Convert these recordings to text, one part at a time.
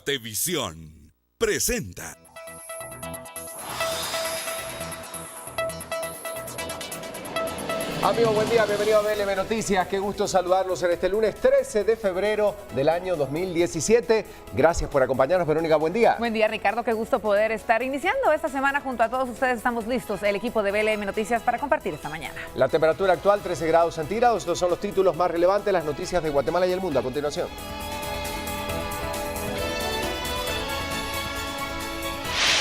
Guatevisión presenta. Amigos, buen día, bienvenido a BLM Noticias. Qué gusto saludarlos en este lunes 13 de febrero del año 2017. Gracias por acompañarnos, Verónica, buen día. Buen día, Ricardo, qué gusto poder estar iniciando esta semana junto a todos ustedes. Estamos listos, el equipo de BLM Noticias, para compartir esta mañana. La temperatura actual, 13 grados centígrados. Estos son los títulos más relevantes, las noticias de Guatemala y el mundo. A continuación.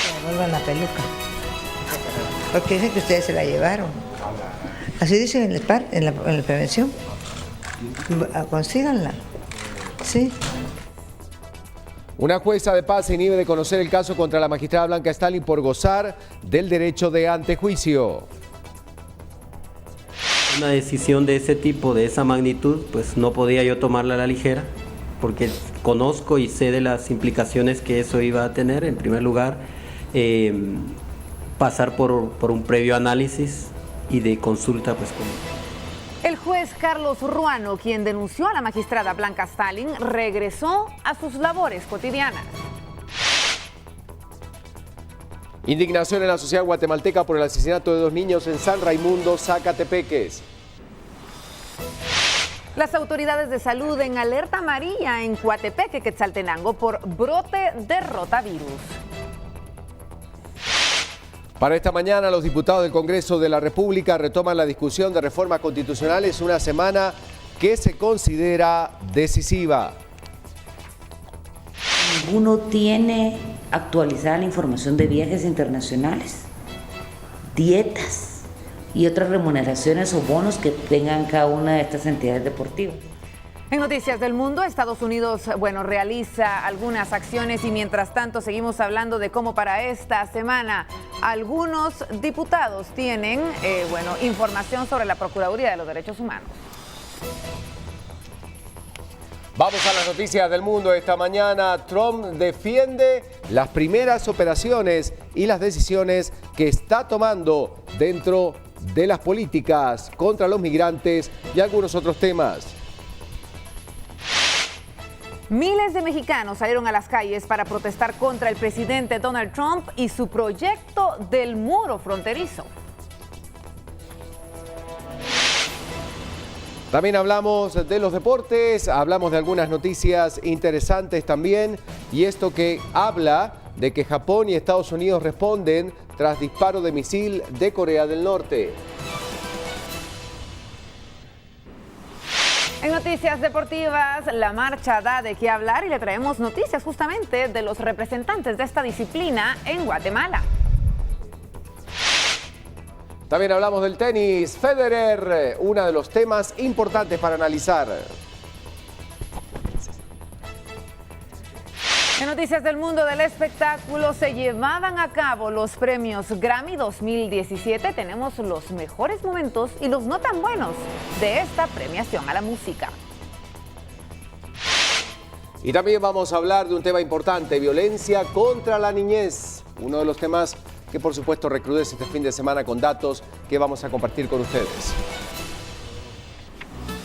Que devuelvan la peluca, porque dicen que ustedes se la llevaron. Así dicen en el PAR, en la prevención. Consíganla. Sí. Una jueza de paz se inhibe de conocer el caso contra la magistrada Blanca Stalin por gozar del derecho de antejuicio. Una decisión de ese tipo, de esa magnitud, pues no podía yo tomarla a la ligera, porque conozco y sé de las implicaciones que eso iba a tener. En primer lugar, pasar por un previo análisis y de consulta pues con... El juez Carlos Ruano, quien denunció a la magistrada Blanca Stalin, regresó a sus labores cotidianas. Indignación en la sociedad guatemalteca por el asesinato de 2 niños en San Raimundo, Zacatepeques. Las autoridades de salud en alerta amarilla en Coatepeque, Quetzaltenango, por brote de rotavirus. Para esta mañana, los diputados del Congreso de la República retoman la discusión de reformas constitucionales, una semana que se considera decisiva. Ninguno tiene actualizada la información de viajes internacionales, dietas y otras remuneraciones o bonos que tengan cada una de estas entidades deportivas. En Noticias del Mundo, Estados Unidos, realiza algunas acciones y mientras tanto seguimos hablando de cómo para esta semana algunos diputados tienen, información sobre la Procuraduría de los Derechos Humanos. Vamos a las noticias del mundo. Esta mañana Trump defiende las primeras operaciones y las decisiones que está tomando dentro de las políticas contra los migrantes y algunos otros temas. Miles de mexicanos salieron a las calles para protestar contra el presidente Donald Trump y su proyecto del muro fronterizo. También hablamos de los deportes, hablamos de algunas noticias interesantes también, y esto que habla de que Japón y Estados Unidos responden tras disparo de misil de Corea del Norte. En Noticias Deportivas, la marcha da de qué hablar y le traemos noticias justamente de los representantes de esta disciplina en Guatemala. También hablamos del tenis. Federer, uno de los temas importantes para analizar. En Noticias del Mundo del Espectáculo, se llevaban a cabo los premios Grammy 2017. Tenemos los mejores momentos y los no tan buenos de esta premiación a la música. Y también vamos a hablar de un tema importante, violencia contra la niñez. Uno de los temas que por supuesto recrudece este fin de semana con datos que vamos a compartir con ustedes.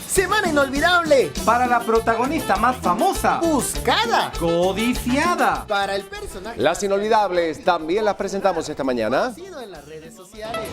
Semana inolvidable para la protagonista más famosa, buscada, codiciada. Para el personaje las inolvidables también las presentamos esta mañana. En las redes sociales.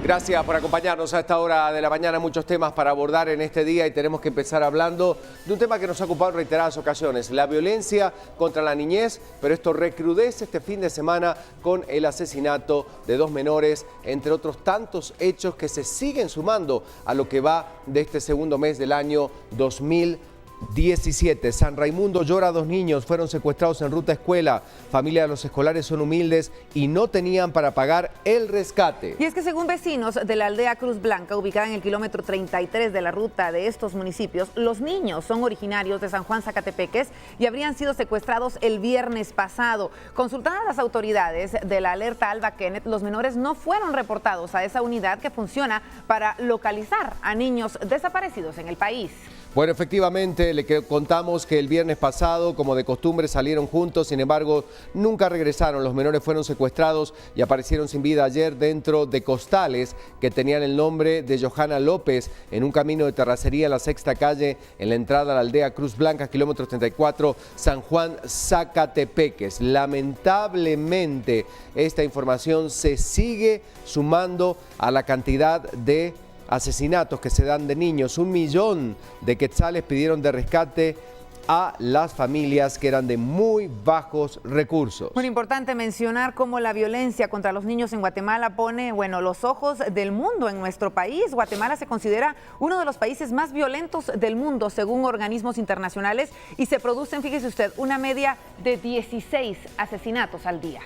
Gracias por acompañarnos a esta hora de la mañana. Muchos temas para abordar en este día y tenemos que empezar hablando de un tema que nos ha ocupado en reiteradas ocasiones, la violencia contra la niñez, pero esto recrudece este fin de semana con el asesinato de 2 menores, entre otros tantos hechos que se siguen sumando a lo que va de este segundo mes del año 2017. San Raimundo llora a 2 niños, fueron secuestrados en ruta escuela. Familia de los escolares son humildes y no tenían para pagar el rescate. Y es que según vecinos de la aldea Cruz Blanca, ubicada en el kilómetro 33 de la ruta de estos municipios, los niños son originarios de San Juan Zacatepeques y habrían sido secuestrados el viernes pasado. Consultadas las autoridades de la alerta Alba Kenneth, los menores no fueron reportados a esa unidad que funciona para localizar a niños desaparecidos en el país. Bueno, efectivamente, contamos que el viernes pasado, como de costumbre, salieron juntos, sin embargo, nunca regresaron. Los menores fueron secuestrados y aparecieron sin vida ayer dentro de costales que tenían el nombre de Johanna López en un camino de terracería en la Sexta Calle, en la entrada a la aldea Cruz Blanca, kilómetro 34, San Juan, Zacatepeques. Lamentablemente, esta información se sigue sumando a la cantidad de asesinatos que se dan de niños. 1 millón de quetzales pidieron de rescate a las familias que eran de muy bajos recursos. Muy importante mencionar cómo la violencia contra los niños en Guatemala pone, los ojos del mundo en nuestro país. Guatemala se considera uno de los países más violentos del mundo, según organismos internacionales, y se producen, fíjese usted, una media de 16 asesinatos al día.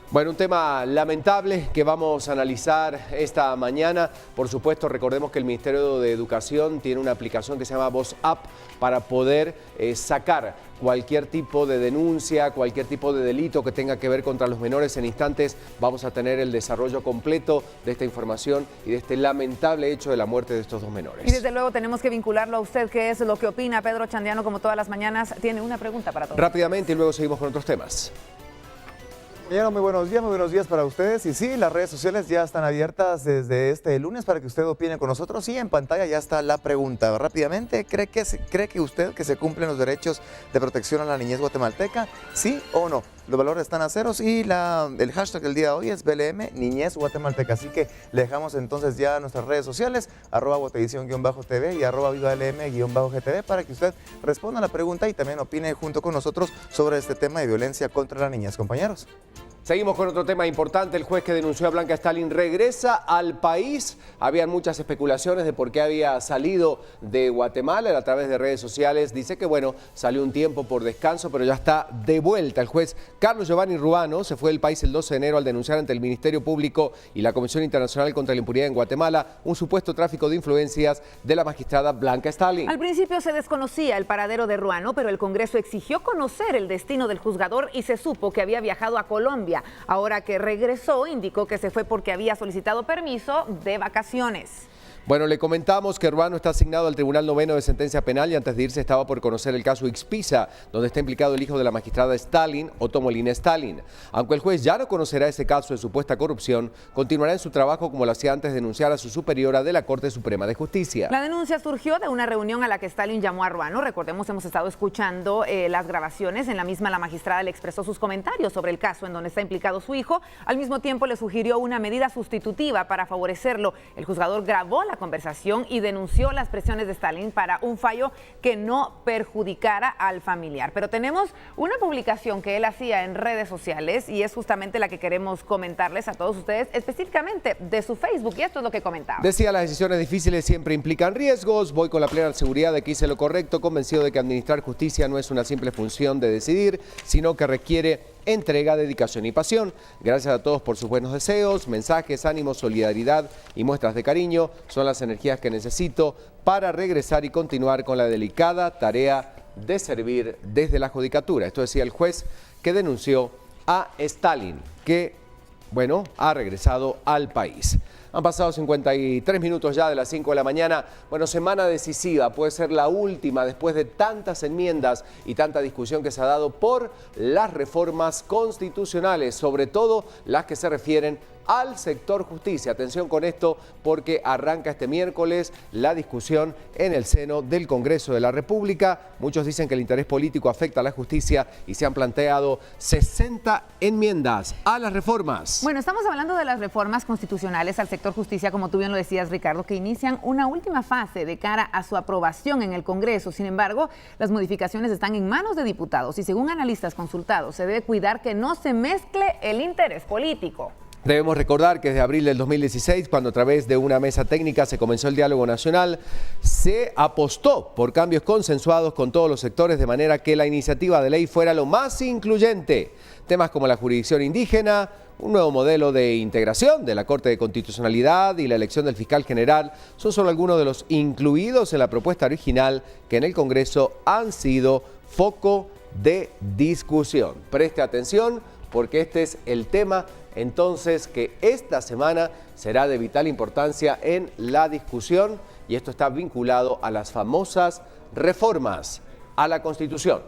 Bueno, un tema lamentable que vamos a analizar esta mañana. Por supuesto, recordemos que el Ministerio de Educación tiene una aplicación que se llama Voz App para poder sacar cualquier tipo de denuncia, cualquier tipo de delito que tenga que ver contra los menores. En instantes vamos a tener el desarrollo completo de esta información y de este lamentable hecho de la muerte de estos 2 menores. Y desde luego tenemos que vincularlo a usted, que es lo que opina. Pedro Chandiano, como todas las mañanas, tiene una pregunta para todos. Rápidamente y luego seguimos con otros temas. Muy buenos días para ustedes. Y sí, las redes sociales ya están abiertas desde este lunes para que usted opine con nosotros. Y en pantalla ya está la pregunta. Rápidamente, ¿cree que usted que se cumplen los derechos de protección a la niñez guatemalteca? ¿Sí o no? Los valores están a ceros y el hashtag del día de hoy es BLM Niñez Guatemalteca. Así que le dejamos entonces ya nuestras redes sociales, @Guatevisión_TV y @VivaLM_GTV para que usted responda a la pregunta y también opine junto con nosotros sobre este tema de violencia contra la niñez, compañeros. Seguimos con otro tema importante. El juez que denunció a Blanca Stalin regresa al país. Habían muchas especulaciones de por qué había salido de Guatemala a través de redes sociales. Dice que, salió un tiempo por descanso, pero ya está de vuelta. El juez Carlos Giovanni Ruano se fue del país el 12 de enero al denunciar ante el Ministerio Público y la Comisión Internacional contra la Impunidad en Guatemala un supuesto tráfico de influencias de la magistrada Blanca Stalin. Al principio se desconocía el paradero de Ruano, pero el Congreso exigió conocer el destino del juzgador y se supo que había viajado a Colombia. Ahora que regresó, indicó que se fue porque había solicitado permiso de vacaciones. Bueno, le comentamos que Ruano está asignado al Tribunal Noveno de Sentencia Penal y antes de irse estaba por conocer el caso Ixpiza, donde está implicado el hijo de la magistrada Stalin, Otto Molina Stalin. Aunque el juez ya no conocerá ese caso de supuesta corrupción, continuará en su trabajo como lo hacía antes de denunciar a su superiora de la Corte Suprema de Justicia. La denuncia surgió de una reunión a la que Stalin llamó a Ruano. Recordemos, hemos estado escuchando las grabaciones. En la misma, la magistrada le expresó sus comentarios sobre el caso en donde está implicado su hijo. Al mismo tiempo, le sugirió una medida sustitutiva para favorecerlo. El juzgador grabó la conversación y denunció las presiones de Stalin para un fallo que no perjudicara al familiar. Pero tenemos una publicación que él hacía en redes sociales y es justamente la que queremos comentarles a todos ustedes, específicamente de su Facebook, y esto es lo que comentaba. Decía: las decisiones difíciles siempre implican riesgos, voy con la plena seguridad de que hice lo correcto, convencido de que administrar justicia no es una simple función de decidir, sino que requiere entrega, dedicación y pasión. Gracias a todos por sus buenos deseos, mensajes, ánimos, solidaridad y muestras de cariño. Son las energías que necesito para regresar y continuar con la delicada tarea de servir desde la judicatura. Esto decía el juez que denunció a Stalin, que, ha regresado al país. Han pasado 53 minutos ya de las 5 de la mañana. Semana decisiva, puede ser la última después de tantas enmiendas y tanta discusión que se ha dado por las reformas constitucionales, sobre todo las que se refieren al sector justicia. Atención con esto porque arranca este miércoles la discusión en el seno del Congreso de la República. Muchos dicen que el interés político afecta a la justicia y se han planteado 60 enmiendas a las reformas. Estamos hablando de las reformas constitucionales al sector justicia, como tú bien lo decías, Ricardo, que inician una última fase de cara a su aprobación en el Congreso. Sin embargo, las modificaciones están en manos de diputados y según analistas consultados, se debe cuidar que no se mezcle el interés político. Debemos recordar que desde abril del 2016, cuando a través de una mesa técnica se comenzó el diálogo nacional, se apostó por cambios consensuados con todos los sectores de manera que la iniciativa de ley fuera lo más incluyente. Temas como la jurisdicción indígena, un nuevo modelo de integración de la Corte de Constitucionalidad y la elección del fiscal general son solo algunos de los incluidos en la propuesta original que en el Congreso han sido foco de discusión. Preste atención porque este es el tema entonces que esta semana será de vital importancia en la discusión y esto está vinculado a las famosas reformas a la Constitución.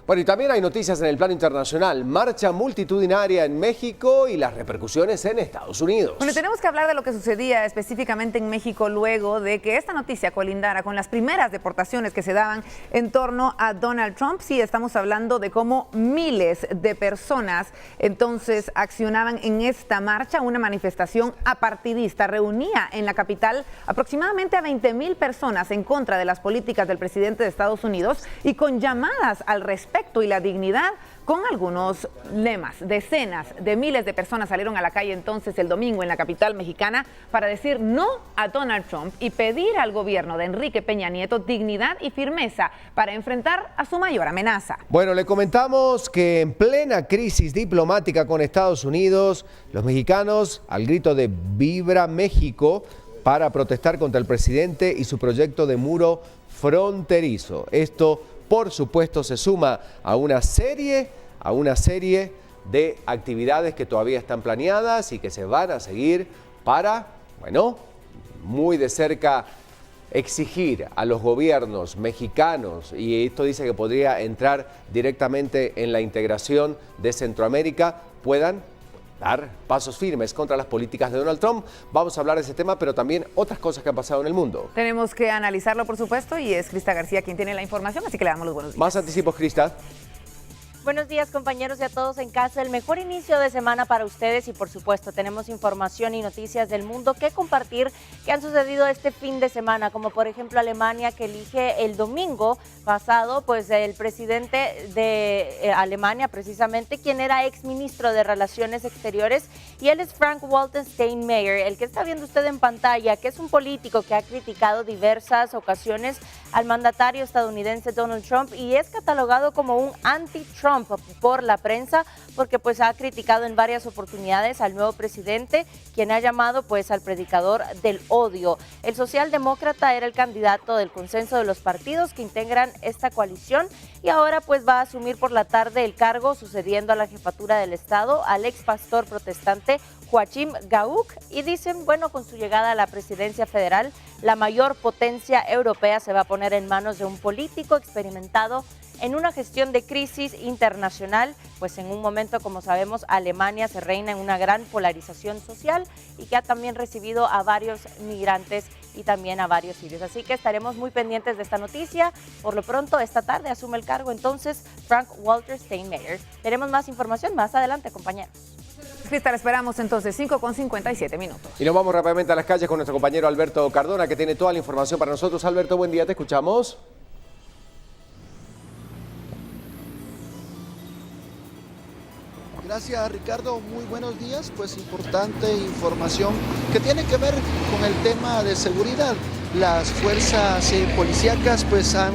Bueno, y también hay noticias en el plano internacional. Marcha multitudinaria en México y las repercusiones en Estados Unidos. Bueno, tenemos que hablar de lo que sucedía específicamente en México luego de que esta noticia colindara con las primeras deportaciones que se daban en torno a Donald Trump. Sí, estamos hablando de cómo miles de personas entonces accionaban en esta marcha, una manifestación apartidista. Reunía en la capital aproximadamente a 20,000 personas en contra de las políticas del presidente de Estados Unidos y con llamadas al respeto y la dignidad, con algunos lemas. Decenas de miles de personas salieron a la calle entonces el domingo en la capital mexicana para decir no a Donald Trump y pedir al gobierno de Enrique Peña Nieto dignidad y firmeza para enfrentar a su mayor amenaza. Bueno, le comentamos que en plena crisis diplomática con Estados Unidos, los mexicanos, al grito de ¡Vibra México!, para protestar contra el presidente y su proyecto de muro fronterizo. Esto, por supuesto, se suma a una serie de actividades que todavía están planeadas y que se van a seguir para, bueno, muy de cerca exigir a los gobiernos mexicanos, y esto dice que podría entrar directamente en la integración de Centroamérica, puedan dar pasos firmes contra las políticas de Donald Trump. Vamos a hablar de ese tema, pero también otras cosas que han pasado en el mundo. Tenemos que analizarlo, por supuesto, y es Crista García quien tiene la información, así que le damos los buenos días. Más anticipos, Crista. Buenos días, compañeros, y a todos en casa. El mejor inicio de semana para ustedes y, por supuesto, tenemos información y noticias del mundo que compartir que han sucedido este fin de semana, como por ejemplo Alemania, que elige el domingo pasado, pues el presidente de Alemania, precisamente, quien era exministro de Relaciones Exteriores, y él es Frank-Walter Steinmeier, el que está viendo usted en pantalla, que es un político que ha criticado diversas ocasiones al mandatario estadounidense Donald Trump y es catalogado como un anti-Trump por la prensa, porque pues ha criticado en varias oportunidades al nuevo presidente, quien ha llamado pues al predicador del odio. El socialdemócrata era el candidato del consenso de los partidos que integran esta coalición y ahora pues va a asumir por la tarde el cargo, sucediendo a la jefatura del estado al ex pastor protestante Joachim Gauck, y dicen, bueno, con su llegada a la presidencia federal, la mayor potencia europea se va a poner en manos de un político experimentado en una gestión de crisis internacional, pues en un momento, como sabemos, Alemania se reina en una gran polarización social y que ha también recibido a varios migrantes y también a varios sirios. Así que estaremos muy pendientes de esta noticia. Por lo pronto, esta tarde asume el cargo entonces Frank-Walter Steinmeier. Tenemos más información más adelante, compañeros. Crista, la esperamos entonces, 5:57. Y nos vamos rápidamente a las calles con nuestro compañero Alberto Cardona, que tiene toda la información para nosotros. Alberto, buen día, te escuchamos. Gracias, Ricardo, muy buenos días. Pues importante información que tiene que ver con el tema de seguridad. Las fuerzas policíacas pues han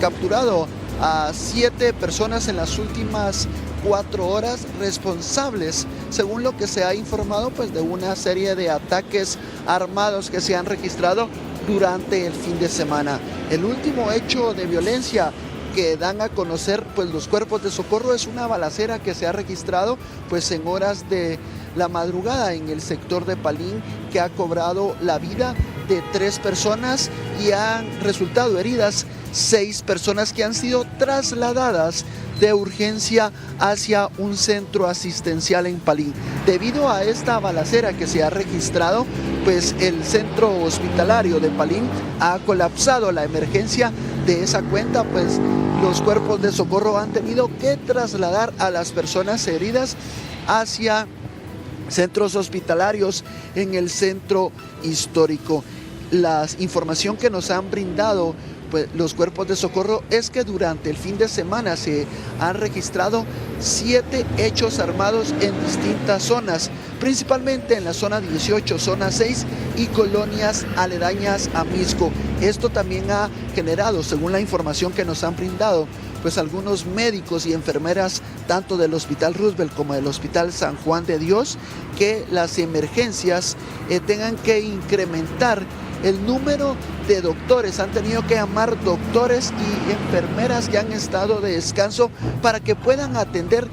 capturado a 7 personas en las últimas 4 horas responsables, según lo que se ha informado, pues de una serie de ataques armados que se han registrado durante el fin de semana. El último hecho de violencia que dan a conocer pues los cuerpos de socorro es una balacera que se ha registrado pues en horas de la madrugada en el sector de Palín, que ha cobrado la vida de 3 personas y han resultado heridas 6 personas que han sido trasladadas de urgencia hacia un centro asistencial en Palín. Debido a esta balacera que se ha registrado, pues el centro hospitalario de Palín ha colapsado. La emergencia de esa cuenta, pues los cuerpos de socorro han tenido que trasladar a las personas heridas hacia centros hospitalarios en el centro histórico. La información que nos han brindado pues los cuerpos de socorro es que durante el fin de semana se han registrado 7 hechos armados en distintas zonas, principalmente en la zona 18, zona 6 y colonias aledañas a Mixco. Esto también ha generado, según la información que nos han brindado, pues algunos médicos y enfermeras, tanto del Hospital Roosevelt como del Hospital San Juan de Dios, que las emergencias tengan que incrementar el número de doctores. Han tenido que llamar doctores y enfermeras que han estado de descanso para que puedan atender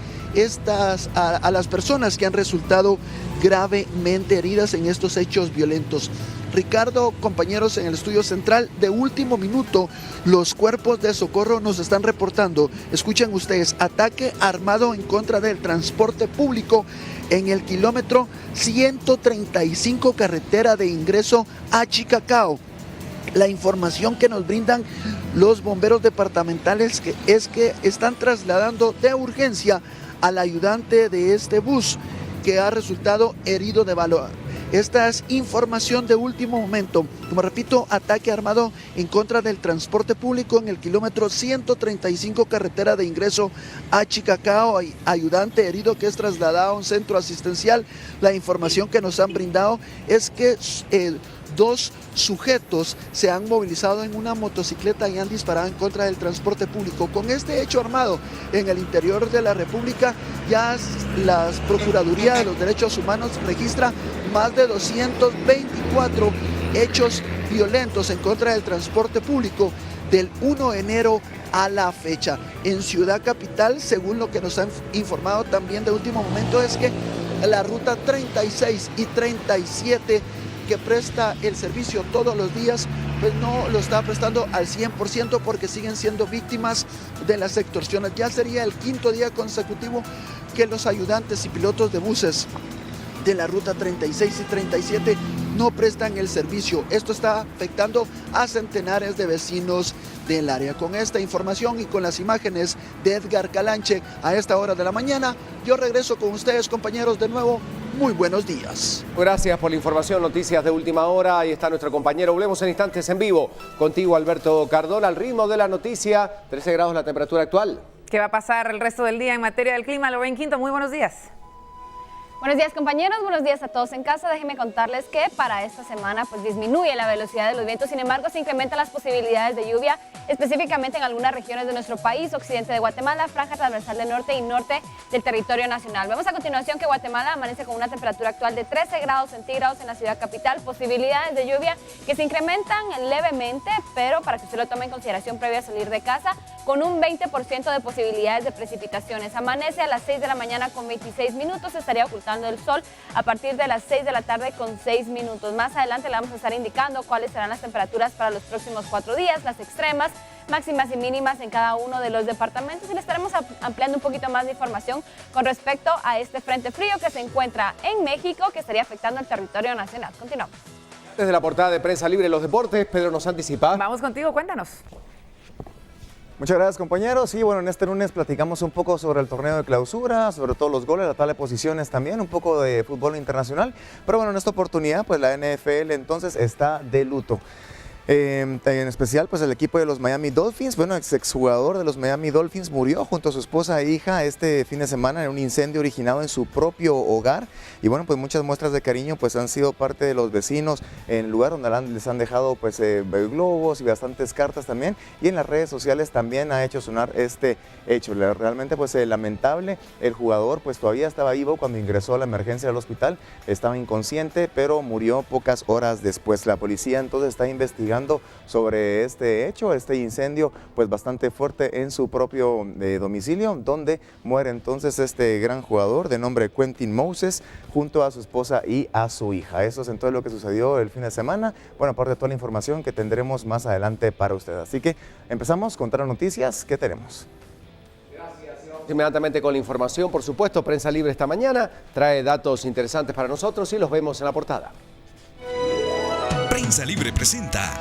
a las personas que han resultado gravemente heridas en estos hechos violentos. Ricardo, compañeros en el estudio central, de último minuto, los cuerpos de socorro nos están reportando. Escuchen ustedes, ataque armado en contra del transporte público en el kilómetro 135 carretera de ingreso a Chicacao. La información que nos brindan los bomberos departamentales es que están trasladando de urgencia al ayudante de este bus, que ha resultado herido de bala. Esta es información de último momento. Como repito, ataque armado en contra del transporte público en el kilómetro 135 carretera de ingreso a Chicacao. Hay ayudante herido que es trasladado a un centro asistencial. La información que nos han brindado es que dos sujetos se han movilizado en una motocicleta y han disparado en contra del transporte público. Con este hecho armado en el interior de la República, ya la Procuraduría de los Derechos Humanos registra más de 224 hechos violentos en contra del transporte público del 1 de enero a la fecha. En Ciudad Capital, según lo que nos han informado también de último momento, es que la ruta 36 y 37 que presta el servicio todos los días, pues no lo está prestando al 100% porque siguen siendo víctimas de las extorsiones. Ya sería el quinto día consecutivo que los ayudantes y pilotos de buses de la ruta 36 y 37 no prestan el servicio. Esto está afectando a centenares de vecinos del área. Con esta información y con las imágenes de Edgar Calanche a esta hora de la mañana, yo regreso con ustedes, compañeros, de nuevo. Muy buenos días. Gracias por la información, noticias de última hora. Ahí está nuestro compañero. Volvemos en instantes en vivo contigo, Alberto Cardona. Al ritmo de la noticia, 13 grados la temperatura actual. ¿Qué va a pasar el resto del día en materia del clima? Lorraine Quinto, muy buenos días. Buenos días, compañeros, buenos días a todos en casa. Déjenme contarles que para esta semana pues disminuye la velocidad de los vientos, sin embargo se incrementan las posibilidades de lluvia, específicamente en algunas regiones de nuestro país, occidente de Guatemala, franja transversal del norte y norte del territorio nacional. Vemos a continuación que Guatemala amanece con una temperatura actual de 13 grados centígrados en la ciudad capital, posibilidades de lluvia que se incrementan levemente, pero para que usted lo tome en consideración previo a salir de casa, con un 20% de posibilidades de precipitaciones. Amanece a las 6 de la mañana con 26 minutos, estaría ocultando el sol a partir de las 6 de la tarde con 6 minutos. Más adelante le vamos a estar indicando cuáles serán las temperaturas para los próximos 4 días, las extremas, máximas y mínimas en cada uno de los departamentos, y le estaremos ampliando un poquito más de información con respecto a este frente frío que se encuentra en México, que estaría afectando el territorio nacional. Continuamos. Desde la portada de Prensa Libre los deportes, Pedro nos anticipa. Vamos contigo, cuéntanos. Muchas gracias, compañeros. Y bueno, en este lunes platicamos un poco sobre el torneo de clausura, sobre todos los goles, la tabla de posiciones también, un poco de fútbol internacional. Pero bueno, en esta oportunidad, pues la NFL entonces está de luto. En especial, pues el equipo de los Miami Dolphins, bueno, exjugador de los Miami Dolphins murió junto a su esposa e hija este fin de semana en un incendio originado en su propio hogar. Y bueno, pues muchas muestras de cariño pues han sido parte de los vecinos en el lugar donde les han dejado pues globos y bastantes cartas también. Y en las redes sociales también ha hecho sonar este hecho. Realmente pues lamentable, el jugador pues todavía estaba vivo cuando ingresó a la emergencia del hospital, estaba inconsciente, pero murió pocas horas después. La policía entonces está investigando sobre este hecho, este incendio pues bastante fuerte en su propio domicilio, donde muere entonces este gran jugador de nombre Quentin Moses junto a su esposa y a su hija. Eso es entonces lo que sucedió el fin de semana. Bueno, aparte de toda la información que tendremos más adelante para usted. Así que empezamos con otras noticias que tenemos. Inmediatamente con la información, por supuesto, Prensa Libre esta mañana trae datos interesantes para nosotros y los vemos en la portada. Prensa Libre presenta.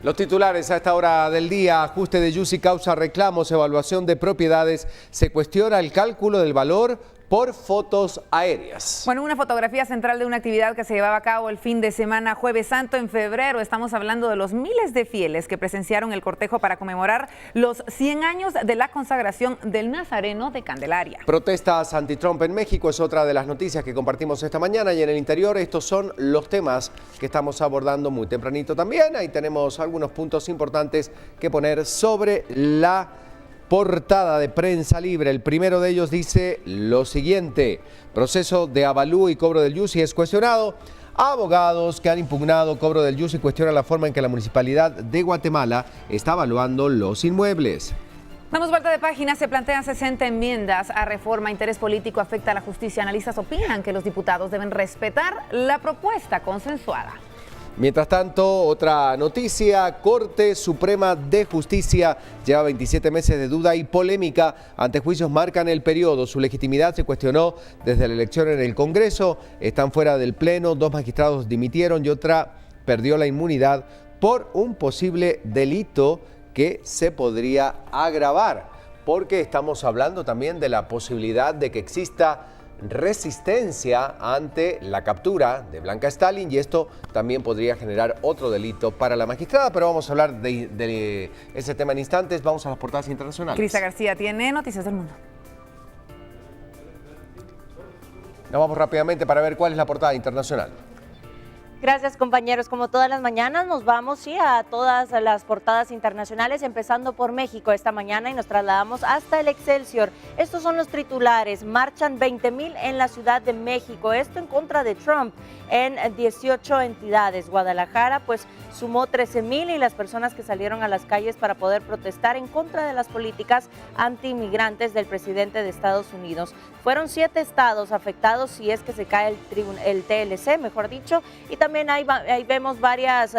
Los titulares a esta hora del día: ajuste de Yussi causa reclamos, evaluación de propiedades, se cuestiona el cálculo del valor por fotos aéreas. Bueno, una fotografía central de una actividad que se llevaba a cabo el fin de semana Jueves Santo en febrero. Estamos hablando de los miles de fieles que presenciaron el cortejo para conmemorar los 100 años de la consagración del Nazareno de Candelaria. Protestas anti-Trump en México es otra de las noticias que compartimos esta mañana, y en el interior estos son los temas que estamos abordando muy tempranito también. Ahí tenemos algunos puntos importantes que poner sobre la portada de Prensa Libre. El primero de ellos dice lo siguiente: proceso de avalúo y cobro del Yussi es cuestionado. Abogados que han impugnado cobro del Yussi cuestionan la forma en que la Municipalidad de Guatemala está evaluando los inmuebles. Damos vuelta de página. Se plantean 60 enmiendas a reforma. Interés político afecta a la justicia. Analistas opinan que los diputados deben respetar la propuesta consensuada. Mientras tanto, otra noticia, Corte Suprema de Justicia lleva 27 meses de duda y polémica. Antejuicios marcan el periodo. Su legitimidad se cuestionó desde la elección en el Congreso. Están fuera del Pleno. 2 magistrados dimitieron y otra perdió la inmunidad por un posible delito que se podría agravar. Porque estamos hablando también de la posibilidad de que exista resistencia ante la captura de Blanca Stalin y esto también podría generar otro delito para la magistrada, pero vamos a hablar de ese tema en instantes. Vamos a las portadas internacionales. Crista García tiene noticias del mundo. Nos vamos rápidamente para ver cuál es la portada internacional. Gracias, compañeros. Como todas las mañanas nos vamos a todas las portadas internacionales, empezando por México esta mañana y nos trasladamos hasta el Excelsior. Estos son los titulares. Marchan 20,000 en la Ciudad de México. Esto en contra de Trump en 18 entidades. Guadalajara pues sumó 13,000 y las personas que salieron a las calles para poder protestar en contra de las políticas anti-inmigrantes del presidente de Estados Unidos. Fueron 7 estados afectados si es que se cae el TLC, mejor dicho, y también ahí vemos varias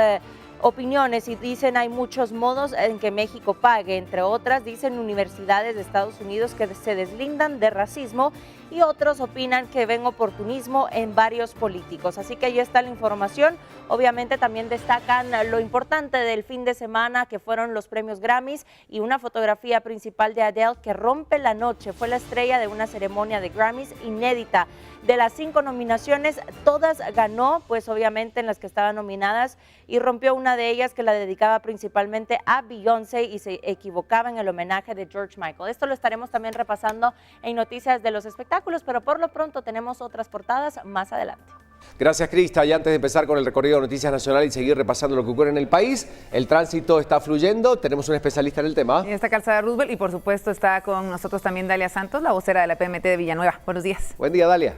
opiniones y dicen hay muchos modos en que México pague, entre otras dicen universidades de Estados Unidos que se deslindan de racismo y otros opinan que ven oportunismo en varios políticos. Así que ahí está la información. Obviamente también destacan lo importante del fin de semana que fueron los premios Grammys y una fotografía principal de Adele que rompe la noche. Fue la estrella de una ceremonia de Grammys inédita. De las 5 nominaciones, todas ganó, pues obviamente en las que estaban nominadas y rompió una de ellas que la dedicaba principalmente a Beyoncé y se equivocaba en el homenaje de George Michael. Esto lo estaremos también repasando en Noticias de los Espectáculos, pero por lo pronto tenemos otras portadas más adelante. Gracias, Crista. Y antes de empezar con el recorrido de Noticias Nacional y seguir repasando lo que ocurre en el país, el tránsito está fluyendo. Tenemos un especialista en el tema. En esta calzada Roosevelt y por supuesto está con nosotros también Dalia Santos, la vocera de la PMT de Villanueva. Buenos días. Buen día, Dalia.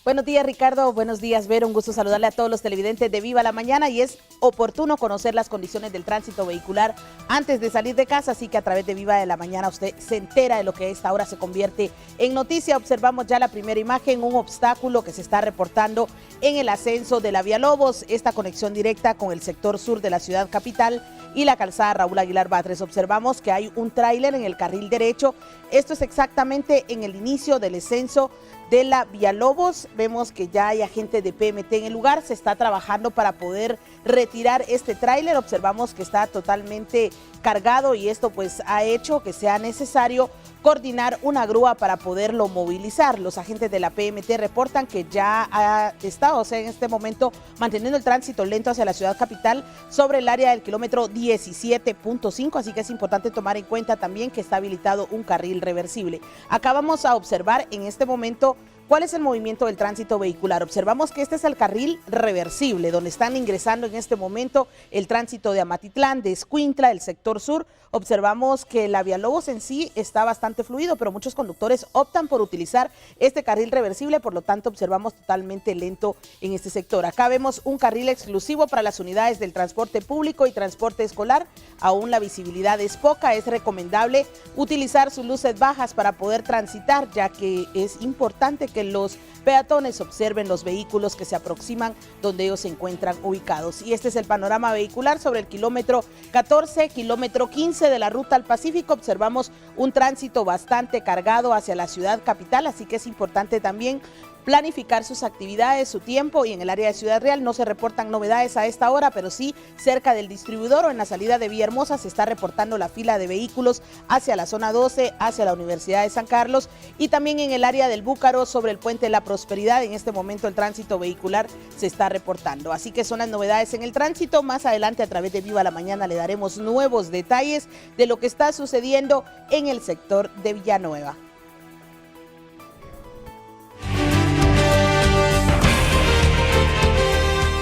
Buenos días, Ricardo. Buenos días, Vero. Un gusto saludarle a todos los televidentes de Viva la Mañana y es oportuno conocer las condiciones del tránsito vehicular antes de salir de casa, así que a través de Viva de la Mañana usted se entera de lo que a esta hora se convierte en noticia. Observamos ya la primera imagen, un obstáculo que se está reportando en el ascenso de la Vía Lobos, esta conexión directa con el sector sur de la ciudad capital y la calzada Raúl Aguilar Batres. Observamos que hay un tráiler en el carril derecho. Esto es exactamente en el inicio del ascenso de la Vía Lobos. Vemos que ya hay agentes de PMT en el lugar, se está trabajando para poder retirar este tráiler. Observamos que está totalmente cargado y esto pues ha hecho que sea necesario coordinar una grúa para poderlo movilizar. Los agentes de la PMT reportan que ya ha estado, en este momento, manteniendo el tránsito lento hacia la ciudad capital sobre el área del kilómetro 17.5, así que es importante tomar en cuenta también que está habilitado un carril reversible. Acá vamos a observar en este momento ¿cuál es el movimiento del tránsito vehicular? Observamos que este es el carril reversible, donde están ingresando en este momento el tránsito de Amatitlán, de Escuintla, el sector sur. Observamos que la Vía Lobos en sí está bastante fluido, pero muchos conductores optan por utilizar este carril reversible, por lo tanto observamos totalmente lento en este sector. Acá vemos un carril exclusivo para las unidades del transporte público y transporte escolar. Aún la visibilidad es poca, es recomendable utilizar sus luces bajas para poder transitar, ya que es importante que los peatones observen los vehículos que se aproximan donde ellos se encuentran ubicados. Y este es el panorama vehicular sobre el kilómetro 14, kilómetro 15 de la ruta al Pacífico. Observamos un tránsito bastante cargado hacia la ciudad capital, así que es importante también planificar sus actividades, su tiempo, y en el área de Ciudad Real no se reportan novedades a esta hora, pero sí cerca del distribuidor o en la salida de Villahermosa se está reportando la fila de vehículos hacia la zona 12, hacia la Universidad de San Carlos, y también en el área del Búcaro sobre el Puente de la Prosperidad. En este momento el tránsito vehicular se está reportando, así que son las novedades en el tránsito. Más adelante a través de Viva la Mañana le daremos nuevos detalles de lo que está sucediendo en el sector de Villanueva.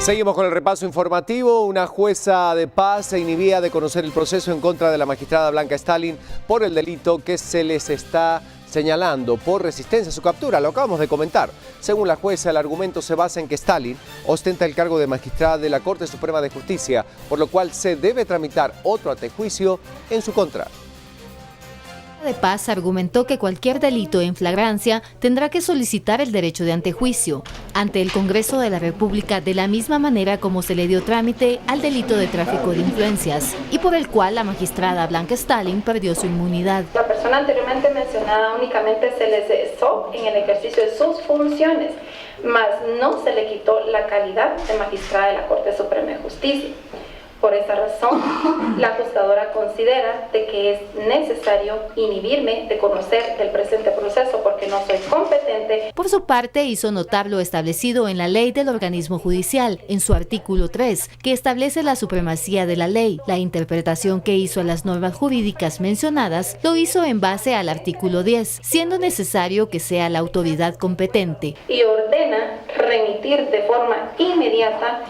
Seguimos con el repaso informativo. Una jueza de paz se inhibía de conocer el proceso en contra de la magistrada Blanca Stalin por el delito que se les está señalando por resistencia a su captura. Lo acabamos de comentar. Según la jueza, el argumento se basa en que Stalin ostenta el cargo de magistrada de la Corte Suprema de Justicia, por lo cual se debe tramitar otro antejuicio en su contra. de Paz argumentó que cualquier delito en flagrancia tendrá que solicitar el derecho de antejuicio ante el Congreso de la República, de la misma manera como se le dio trámite al delito de tráfico de influencias y por el cual la magistrada Blanca Stalin perdió su inmunidad. La persona anteriormente mencionada únicamente se le cesó en el ejercicio de sus funciones, mas no se le quitó la calidad de magistrada de la Corte Suprema de Justicia. Por esa razón, la juzgadora considera de que es necesario inhibirme de conocer del presente proceso porque no soy competente. Por su parte, hizo notar lo establecido en la ley del organismo judicial, en su artículo 3, que establece la supremacía de la ley. La interpretación que hizo a las normas jurídicas mencionadas lo hizo en base al artículo 10, siendo necesario que sea la autoridad competente. Y ordena remitir de forma inmediata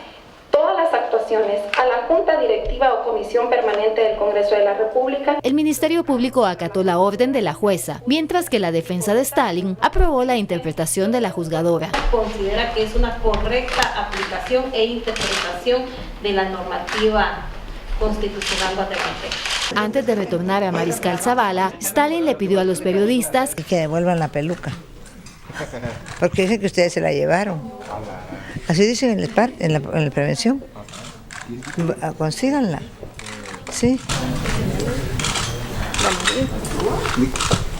todas las actuaciones a la Junta Directiva o Comisión Permanente del Congreso de la República. El Ministerio Público acató la orden de la jueza, mientras que la defensa de Stalin aprobó la interpretación de la juzgadora. Considera que es una correcta aplicación e interpretación de la normativa constitucional guatemalteca. Antes de retornar a Mariscal Zavala, Stalin le pidió a los periodistas que devuelvan la peluca, porque dicen que ustedes se la llevaron. Así dicen en la prevención. Consíganla. Sí.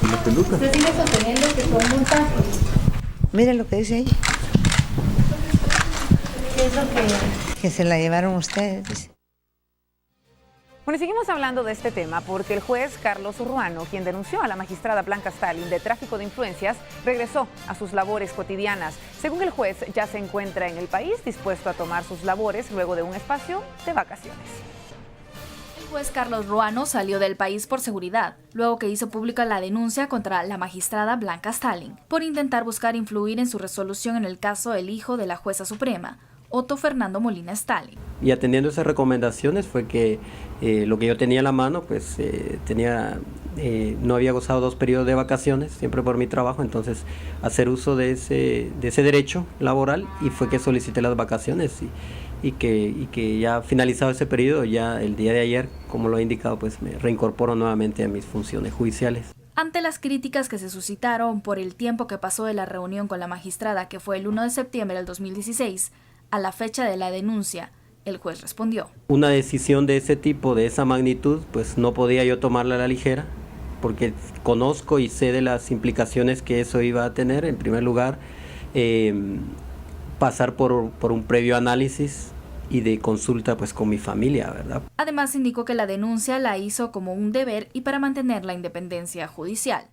¿La peluca? ¿Usted sigue sosteniendo que son multas? Miren lo que dice ahí. ¿Qué es lo que...? Que se la llevaron ustedes, dice. Bueno, seguimos hablando de este tema porque el juez Carlos Ruano, quien denunció a la magistrada Blanca Stalin de tráfico de influencias, regresó a sus labores cotidianas. Según el juez, ya se encuentra en el país dispuesto a tomar sus labores luego de un espacio de vacaciones. El juez Carlos Ruano salió del país por seguridad, luego que hizo pública la denuncia contra la magistrada Blanca Stalin por intentar buscar influir en su resolución en el caso del hijo de la jueza suprema, Otto Fernando Molina Stalin. Y atendiendo esas recomendaciones fue que lo que yo tenía en la mano, pues no había gozado 2 periodos de vacaciones, siempre por mi trabajo, entonces hacer uso de ese derecho laboral y fue que solicité las vacaciones y que ya finalizado ese periodo, ya el día de ayer, como lo he indicado, pues me reincorporo nuevamente a mis funciones judiciales. Ante las críticas que se suscitaron por el tiempo que pasó de la reunión con la magistrada, que fue el 1 de septiembre del 2016, a la fecha de la denuncia, el juez respondió. Una decisión de ese tipo, de esa magnitud, pues no podía yo tomarla a la ligera, porque conozco y sé de las implicaciones que eso iba a tener. En primer lugar, pasar por un previo análisis y de consulta pues con mi familia, ¿verdad? Además indicó que la denuncia la hizo como un deber y para mantener la independencia judicial.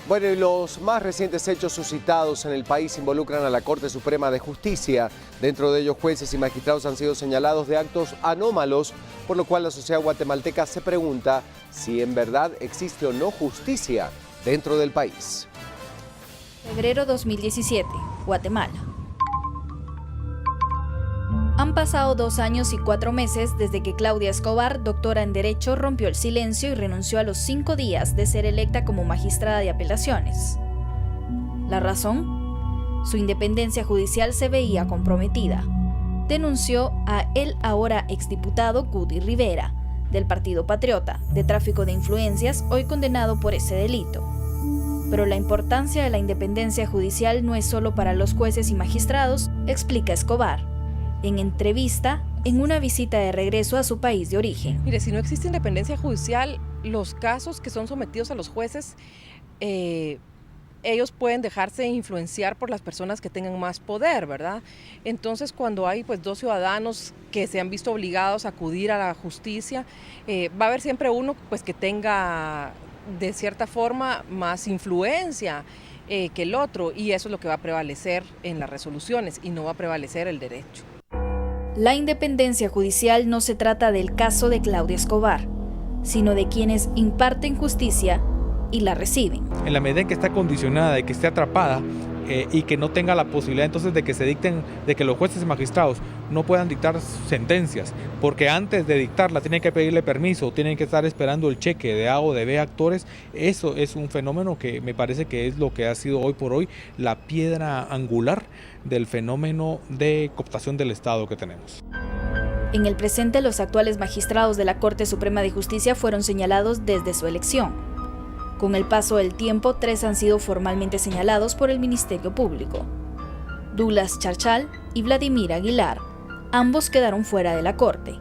Bueno, y los más recientes hechos suscitados en el país involucran a la Corte Suprema de Justicia. Dentro de ellos, jueces y magistrados han sido señalados de actos anómalos, por lo cual la sociedad guatemalteca se pregunta si en verdad existe o no justicia dentro del país. Febrero 2017, Guatemala. Han pasado 2 años y 4 meses desde que Claudia Escobar, doctora en Derecho, rompió el silencio y renunció a los 5 días de ser electa como magistrada de apelaciones. ¿La razón? Su independencia judicial se veía comprometida. Denunció a el ahora exdiputado Gudy Rivera, del Partido Patriota, de tráfico de influencias, hoy condenado por ese delito. Pero la importancia de la independencia judicial no es solo para los jueces y magistrados, explica Escobar en entrevista en una visita de regreso a su país de origen. Mire, si no existe independencia judicial, los casos que son sometidos a los jueces, ellos pueden dejarse influenciar por las personas que tengan más poder, ¿verdad? Entonces, cuando hay pues 2 ciudadanos que se han visto obligados a acudir a la justicia, va a haber siempre uno pues que tenga de cierta forma más influencia que el otro, y eso es lo que va a prevalecer en las resoluciones y no va a prevalecer el derecho. La independencia judicial no se trata del caso de Claudia Escobar, sino de quienes imparten justicia y la reciben. En la medida en que está condicionada y que esté atrapada y que no tenga la posibilidad entonces de que se dicten, de que los jueces y magistrados no puedan dictar sentencias, porque antes de dictarla tienen que pedirle permiso, tienen que estar esperando el cheque de A o de B actores. Eso es un fenómeno que me parece que es lo que ha sido hoy por hoy la piedra angular del fenómeno de cooptación del Estado que tenemos. En el presente, los actuales magistrados de la Corte Suprema de Justicia fueron señalados desde su elección. Con el paso del tiempo, 3 han sido formalmente señalados por el Ministerio Público: Douglas Charchal y Vladimir Aguilar. Ambos quedaron fuera de la Corte.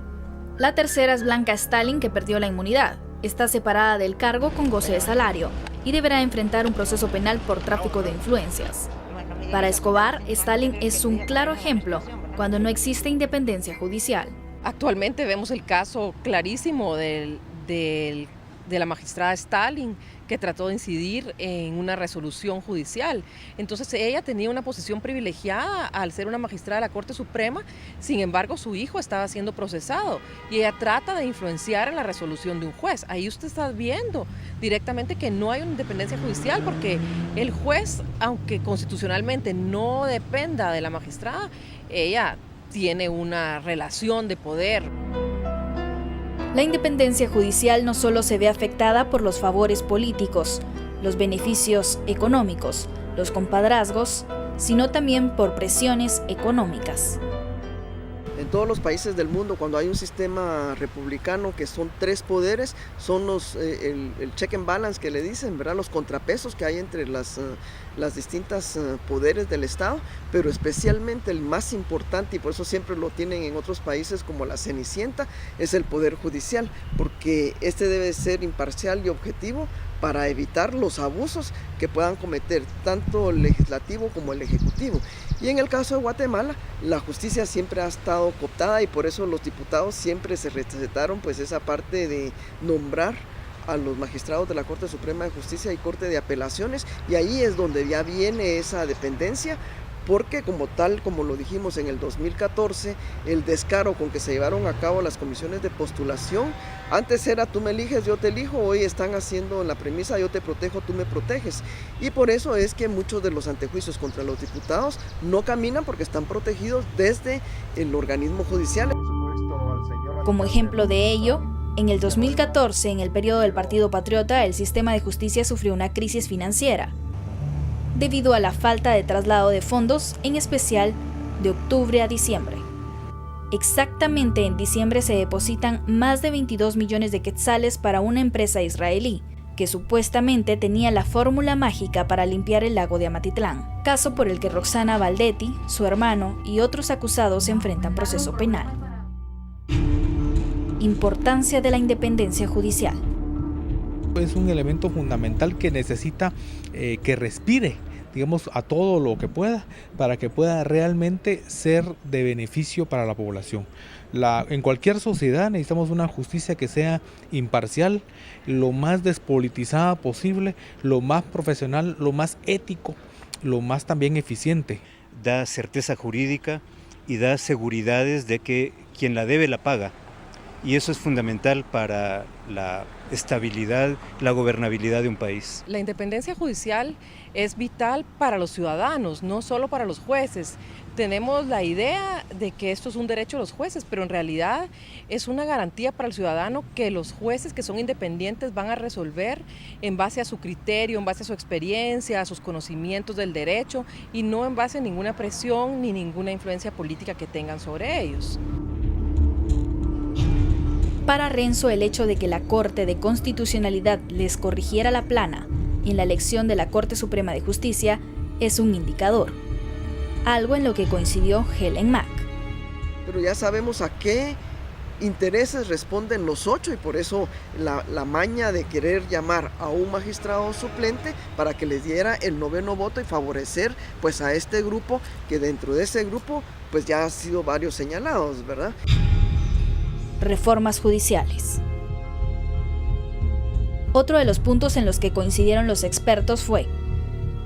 La tercera es Blanca Stalin, que perdió la inmunidad. Está separada del cargo con goce de salario y deberá enfrentar un proceso penal por tráfico de influencias. Para Escobar, Stalin es un claro ejemplo cuando no existe independencia judicial. Actualmente vemos el caso clarísimo de la magistrada Stalin, que trató de incidir en una resolución judicial. Entonces ella tenía una posición privilegiada al ser una magistrada de la Corte Suprema, sin embargo su hijo estaba siendo procesado y ella trata de influenciar en la resolución de un juez. Ahí usted está viendo directamente que no hay una independencia judicial, porque el juez, aunque constitucionalmente no dependa de la magistrada, ella tiene una relación de poder. La independencia judicial no solo se ve afectada por los favores políticos, los beneficios económicos, los compadrazgos, sino también por presiones económicas. En todos los países del mundo, cuando hay un sistema republicano que son 3 poderes, son el check and balance que le dicen, ¿verdad? Los contrapesos que hay entre las distintas poderes del Estado, pero especialmente el más importante, y por eso siempre lo tienen en otros países como la Cenicienta, es el poder judicial, porque este debe ser imparcial y objetivo para evitar los abusos que puedan cometer tanto el legislativo como el ejecutivo. Y en el caso de Guatemala, la justicia siempre ha estado cooptada y por eso los diputados siempre se recetaron pues esa parte de nombrar a los magistrados de la Corte Suprema de Justicia y Corte de Apelaciones, y ahí es donde ya viene esa dependencia, porque como tal, como lo dijimos en el 2014, el descaro con que se llevaron a cabo las comisiones de postulación, antes era tú me eliges, yo te elijo, hoy están haciendo la premisa yo te protejo, tú me proteges, y por eso es que muchos de los antejuicios contra los diputados no caminan porque están protegidos desde el organismo judicial. Como ejemplo de ello, en el 2014, en el periodo del Partido Patriota, el sistema de justicia sufrió una crisis financiera, debido a la falta de traslado de fondos, en especial de octubre a diciembre. Exactamente en diciembre se depositan más de 22 millones de quetzales para una empresa israelí, que supuestamente tenía la fórmula mágica para limpiar el lago de Amatitlán, caso por el que Roxana Valdetti, su hermano y otros acusados se enfrentan proceso penal. Importancia de la independencia judicial. Es un elemento fundamental que necesita que respire, digamos, a todo lo que pueda, para que pueda realmente ser de beneficio para la población. En cualquier sociedad necesitamos una justicia que sea imparcial, lo más despolitizada posible, lo más profesional, lo más ético, lo más también eficiente. Da certeza jurídica y da seguridades de que quien la debe la paga. Y eso es fundamental para la estabilidad, la gobernabilidad de un país. La independencia judicial es vital para los ciudadanos, no solo para los jueces. Tenemos la idea de que esto es un derecho de los jueces, pero en realidad es una garantía para el ciudadano que los jueces que son independientes van a resolver en base a su criterio, en base a su experiencia, a sus conocimientos del derecho y no en base a ninguna presión ni ninguna influencia política que tengan sobre ellos. Para Renzo, el hecho de que la Corte de Constitucionalidad les corrigiera la plana en la elección de la Corte Suprema de Justicia es un indicador, algo en lo que coincidió Helen Mack. Pero ya sabemos a qué intereses responden los 8 y por eso la maña de querer llamar a un magistrado suplente para que les diera el 9º voto y favorecer pues a este grupo, que dentro de ese grupo pues ya han sido varios señalados, ¿verdad? Reformas judiciales. Otro de los puntos en los que coincidieron los expertos fue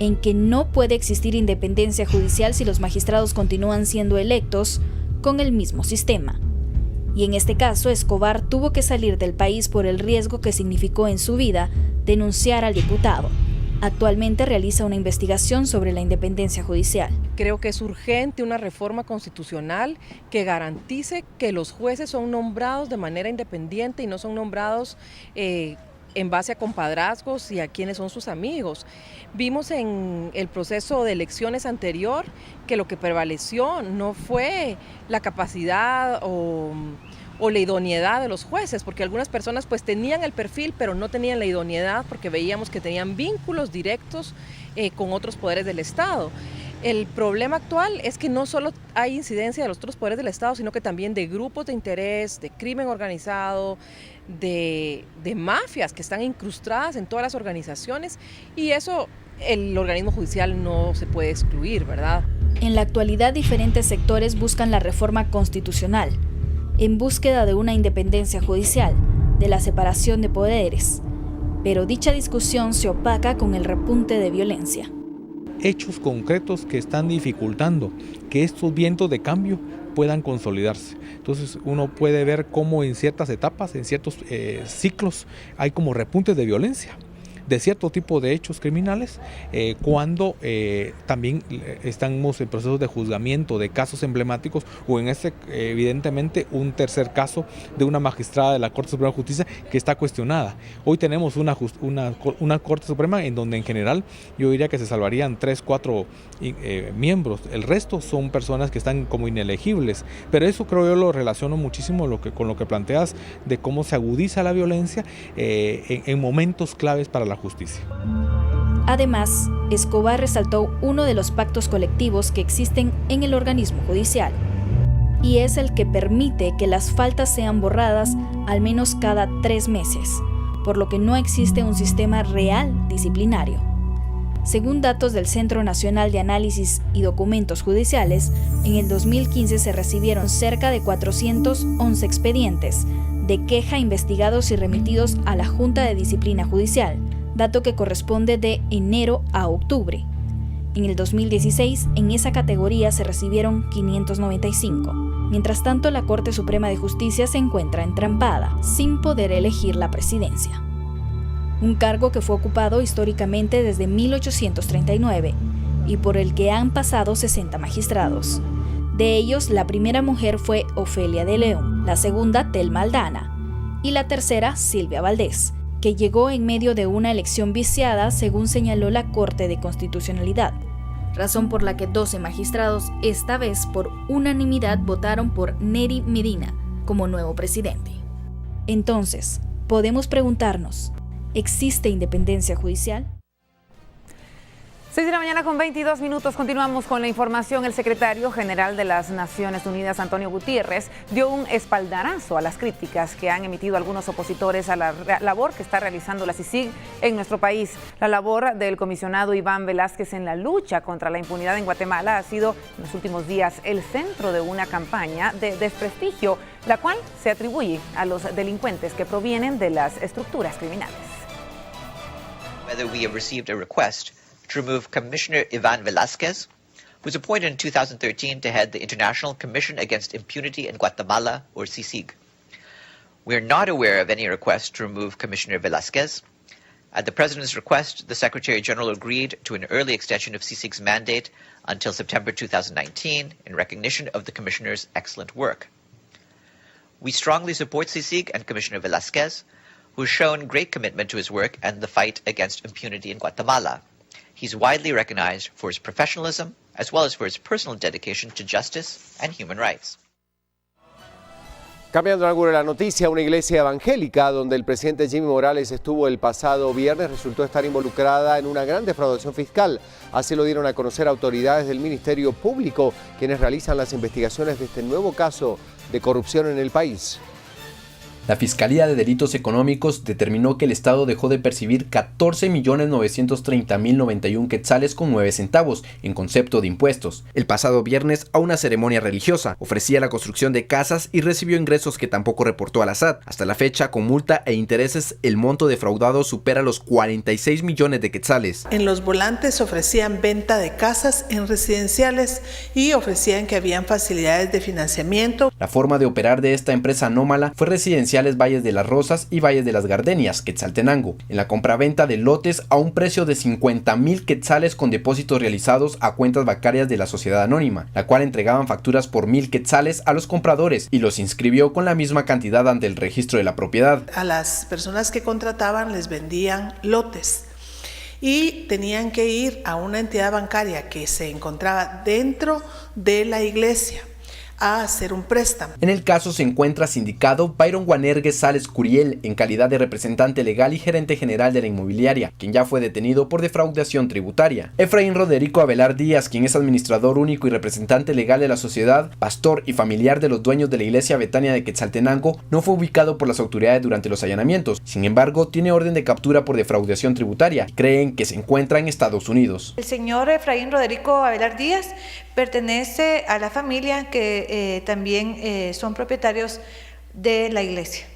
en que no puede existir independencia judicial si los magistrados continúan siendo electos con el mismo sistema. Y en este caso, Escobar tuvo que salir del país por el riesgo que significó en su vida denunciar al diputado. Actualmente realiza una investigación sobre la independencia judicial. Creo que es urgente una reforma constitucional que garantice que los jueces son nombrados de manera independiente y no son nombrados en base a compadrazgos y a quiénes son sus amigos. Vimos en el proceso de elecciones anterior que lo que prevaleció no fue la capacidad o la idoneidad de los jueces, porque algunas personas pues tenían el perfil pero no tenían la idoneidad porque veíamos que tenían vínculos directos con otros poderes del Estado. El problema actual es que no solo hay incidencia de los otros poderes del Estado, sino que también de grupos de interés, de crimen organizado, de mafias que están incrustadas en todas las organizaciones, y eso el organismo judicial no se puede excluir, ¿verdad? En la actualidad, diferentes sectores buscan la reforma constitucional, en búsqueda de una independencia judicial, de la separación de poderes. Pero dicha discusión se opaca con el repunte de violencia. Hechos concretos que están dificultando que estos vientos de cambio puedan consolidarse. Entonces uno puede ver cómo en ciertas etapas, en ciertos ciclos, hay como repuntes de violencia, de cierto tipo de hechos criminales, cuando también estamos en procesos de juzgamiento de casos emblemáticos, o en este evidentemente un tercer caso de una magistrada de la Corte Suprema de Justicia que está cuestionada. Hoy tenemos una Corte Suprema en donde en general yo diría que se salvarían 3, 4 miembros, el resto son personas que están como inelegibles, pero eso creo yo lo relaciono muchísimo con lo que planteas de cómo se agudiza la violencia en momentos claves para la justicia. Además, Escobar resaltó uno de los pactos colectivos que existen en el organismo judicial, y es el que permite que las faltas sean borradas al menos cada 3 meses, por lo que no existe un sistema real disciplinario. Según datos del Centro Nacional de Análisis y Documentos Judiciales, en el 2015 se recibieron cerca de 411 expedientes de queja investigados y remitidos a la Junta de Disciplina Judicial, dato que corresponde de enero a octubre. En el 2016, en esa categoría se recibieron 595. Mientras tanto, la Corte Suprema de Justicia se encuentra entrampada, sin poder elegir la presidencia. Un cargo que fue ocupado históricamente desde 1839 y por el que han pasado 60 magistrados. De ellos, la primera mujer fue Ofelia de León, la segunda Telma Aldana y la tercera Silvia Valdés, que llegó en medio de una elección viciada, según señaló la Corte de Constitucionalidad, razón por la que 12 magistrados, esta vez por unanimidad, votaron por Neri Medina como nuevo presidente. Entonces, podemos preguntarnos, ¿existe independencia judicial? 6 de la mañana con 22 minutos. Continuamos con la información. El secretario general de las Naciones Unidas, Antonio Guterres, dio un espaldarazo a las críticas que han emitido algunos opositores a la labor que está realizando la CICIG en nuestro país. La labor del comisionado Iván Velázquez en la lucha contra la impunidad en Guatemala ha sido en los últimos días el centro de una campaña de desprestigio, la cual se atribuye a los delincuentes que provienen de las estructuras criminales. Whether we have received a request to remove Commissioner Iván Velázquez, who was appointed in 2013 to head the International Commission Against Impunity in Guatemala, or CICIG. We are not aware of any request to remove Commissioner Velázquez. At the President's request, the Secretary General agreed to an early extension of CICIG's mandate until September 2019 in recognition of the Commissioner's excellent work. We strongly support CICIG and Commissioner Velázquez, who has shown great commitment to his work and the fight against impunity in Guatemala. He's widely recognized for his professionalism as well as for his personal dedication to justice and human rights. Cambiando algo de la noticia, una iglesia evangélica donde el presidente Jimmy Morales estuvo el pasado viernes resultó estar involucrada en una gran defraudación fiscal. Así lo dieron a conocer autoridades del Ministerio Público, quienes realizan las investigaciones de este nuevo caso de corrupción en el país. La Fiscalía de Delitos Económicos determinó que el Estado dejó de percibir 14.930.091 quetzales con 9 centavos en concepto de impuestos. El pasado viernes, a una ceremonia religiosa, ofrecía la construcción de casas y recibió ingresos que tampoco reportó a la SAT. Hasta la fecha, con multa e intereses, el monto defraudado supera los 46 millones de quetzales. En los volantes ofrecían venta de casas en residenciales y ofrecían que habían facilidades de financiamiento. La forma de operar de esta empresa anómala fue residencial residenciales Valles de las Rosas y Valles de las Gardenias, Quetzaltenango, en la compraventa de lotes a un precio de 50,000 quetzales con depósitos realizados a cuentas bancarias de la sociedad anónima, la cual entregaban facturas por 1,000 quetzales a los compradores y los inscribió con la misma cantidad ante el registro de la propiedad. A las personas que contrataban les vendían lotes y tenían que ir a una entidad bancaria que se encontraba dentro de la iglesia a hacer un préstamo. En el caso se encuentra sindicado Byron Guanergue Sales Curiel en calidad de representante legal y gerente general de la inmobiliaria, quien ya fue detenido por defraudación tributaria. Efraín Roderico Avelar Díaz, quien es administrador único y representante legal de la sociedad, pastor y familiar de los dueños de la iglesia Betania de Quetzaltenango, no fue ubicado por las autoridades durante los allanamientos. Sin embargo, tiene orden de captura por defraudación tributaria. Creen que se encuentra en Estados Unidos. El señor Efraín Roderico Avelar Díaz pertenece a la familia que también son propietarios de la iglesia.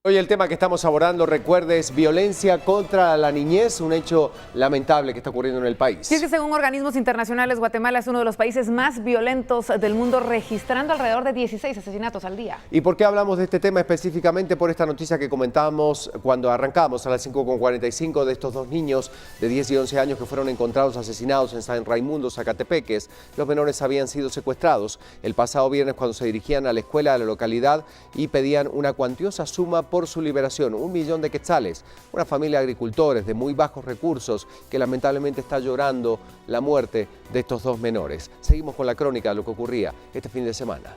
Hoy el tema que estamos abordando, recuerde, es violencia contra la niñez, un hecho lamentable que está ocurriendo en el país. Y es que según organismos internacionales, Guatemala es uno de los países más violentos del mundo, registrando alrededor de 16 asesinatos al día. ¿Y por qué hablamos de este tema específicamente? Por esta noticia que comentábamos cuando arrancamos a las 5:45 de estos dos niños de 10 y 11 años que fueron encontrados asesinados en San Raimundo, Zacatepeques. Los menores habían sido secuestrados el pasado viernes cuando se dirigían a la escuela de la localidad y pedían una cuantiosa suma por su liberación, 1 millón de quetzales. Una familia de agricultores de muy bajos recursos que lamentablemente está llorando la muerte de estos dos menores. Seguimos con la crónica de lo que ocurría este fin de semana.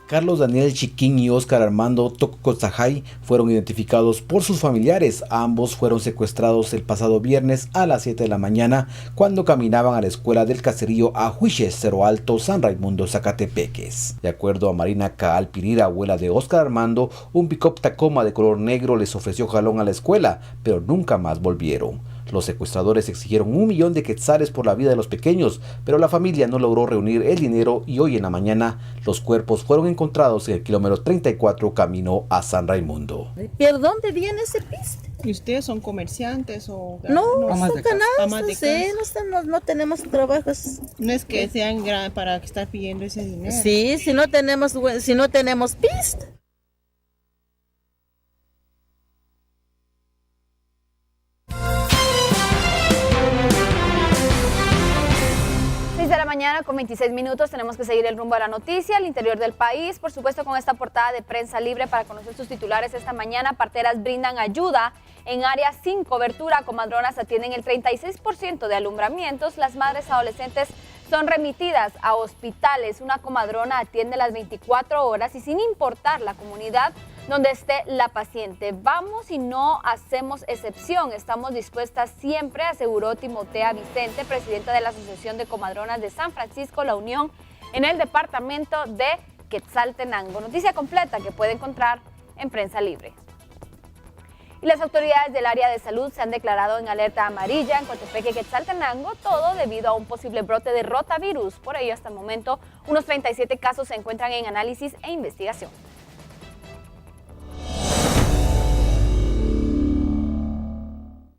Carlos Daniel Chiquín y Óscar Armando Tocotzajay fueron identificados por sus familiares. Ambos fueron secuestrados el pasado viernes a las 7 de la mañana cuando caminaban a la escuela del caserío Ahuiches, Cerro Alto, San Raimundo, Zacatepeques. De acuerdo a Marina Caal Pirira, abuela de Óscar Armando, un pick-up Tacoma de color negro les ofreció jalón a la escuela, pero nunca más volvieron. Los secuestradores exigieron 1 millón de quetzales por la vida de los pequeños, pero la familia no logró reunir el dinero y hoy en la mañana los cuerpos fueron encontrados en el kilómetro 34 camino a San Raimundo. ¿Pero dónde viene ese piste? ¿Y ustedes son comerciantes o no, amas son de casa? canastas, sí, no tenemos trabajos. No es que sean para estar pidiendo ese dinero. Sí, si no tenemos piste. De la mañana con 26 minutos tenemos que seguir el rumbo a la noticia, al interior del país, por supuesto con esta portada de Prensa Libre para conocer sus titulares esta mañana. Parteras brindan ayuda en áreas sin cobertura, comadronas atienden el 36% de alumbramientos, las madres adolescentes son remitidas a hospitales, una comadrona atiende las 24 horas y sin importar la comunidad donde esté la paciente. Vamos y no hacemos excepción, estamos dispuestas siempre, aseguró Timotea Vicente, presidenta de la Asociación de Comadronas de San Francisco, La Unión, en el departamento de Quetzaltenango. Noticia completa que puede encontrar en Prensa Libre. Y las autoridades del área de salud se han declarado en alerta amarilla en Coatepeque y Quetzaltenango, todo debido a un posible brote de rotavirus. Por ello, hasta el momento, unos 37 casos se encuentran en análisis e investigación.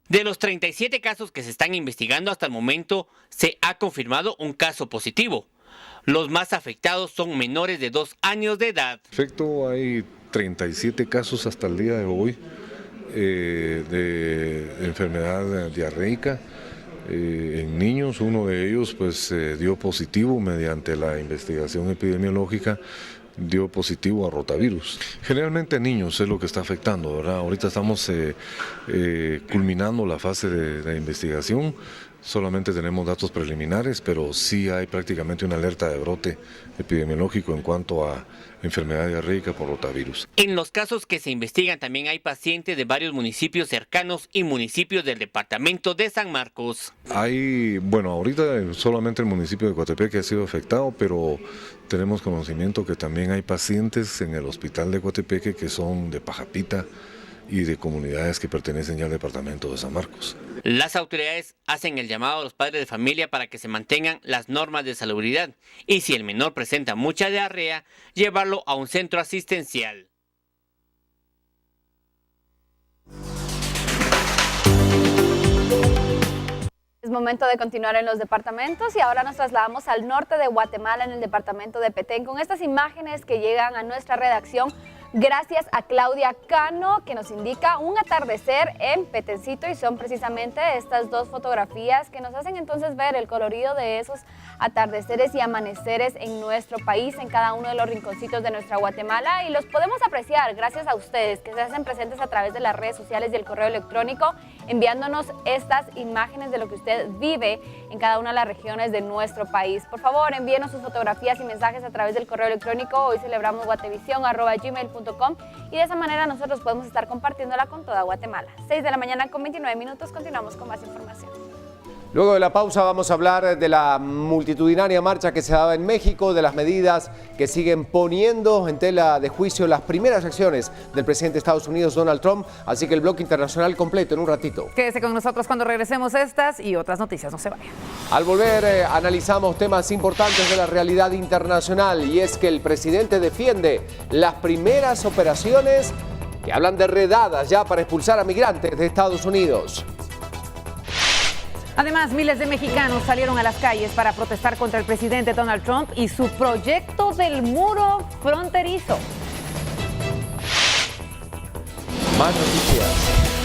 De los 37 casos que se están investigando hasta el momento, se ha confirmado un caso positivo. Los más afectados son menores de 2 años de edad. En efecto, hay 37 casos hasta el día de hoy de enfermedad diarreica en niños. Uno de ellos pues dio positivo mediante la investigación epidemiológica. Dio positivo a rotavirus. Generalmente niños es lo que está afectando, ¿verdad? Ahorita estamos culminando la fase de investigación, solamente tenemos datos preliminares, pero sí hay prácticamente una alerta de brote epidemiológico en cuanto a enfermedad diarreica por rotavirus. En los casos que se investigan también hay pacientes de varios municipios cercanos y municipios del departamento de San Marcos. Hay, bueno, ahorita solamente el municipio de Coatepeque ha sido afectado, pero tenemos conocimiento que también hay pacientes en el hospital de Coatepeque que son de Pajapita y de comunidades que pertenecen ya al departamento de San Marcos. Las autoridades hacen el llamado a los padres de familia para que se mantengan las normas de salubridad y si el menor presenta mucha diarrea, llevarlo a un centro asistencial. momento de continuar en los departamentos y ahora nos trasladamos al norte de Guatemala, en el departamento de Petén, con estas imágenes que llegan a nuestra redacción gracias a Claudia Cano, que nos indica un atardecer en Petencito, y son precisamente estas dos fotografías que nos hacen entonces ver el colorido de esos atardeceres y amaneceres en nuestro país, en cada uno de los rinconcitos de nuestra Guatemala, y los podemos apreciar gracias a ustedes que se hacen presentes a través de las redes sociales y el correo electrónico, enviándonos estas imágenes de lo que usted vive en cada una de las regiones de nuestro país. Por favor, envíenos sus fotografías y mensajes a través del correo electrónico hoy celebramos guatevisión@gmail.com, y de esa manera nosotros podemos estar compartiéndola con toda Guatemala. 6 de la mañana con 29 minutos, continuamos con más información. Luego de la pausa vamos a hablar de la multitudinaria marcha que se daba en México, de las medidas que siguen poniendo en tela de juicio las primeras acciones del presidente de Estados Unidos, Donald Trump. Así que el bloque internacional completo en un ratito. Quédese con nosotros cuando regresemos estas y otras noticias, no se vayan. Al volver analizamos temas importantes de la realidad internacional, y es que el presidente defiende las primeras operaciones que hablan de redadas ya para expulsar a migrantes de Estados Unidos. Además, miles de mexicanos salieron a las calles para protestar contra el presidente Donald Trump y su proyecto del muro fronterizo. Más noticias.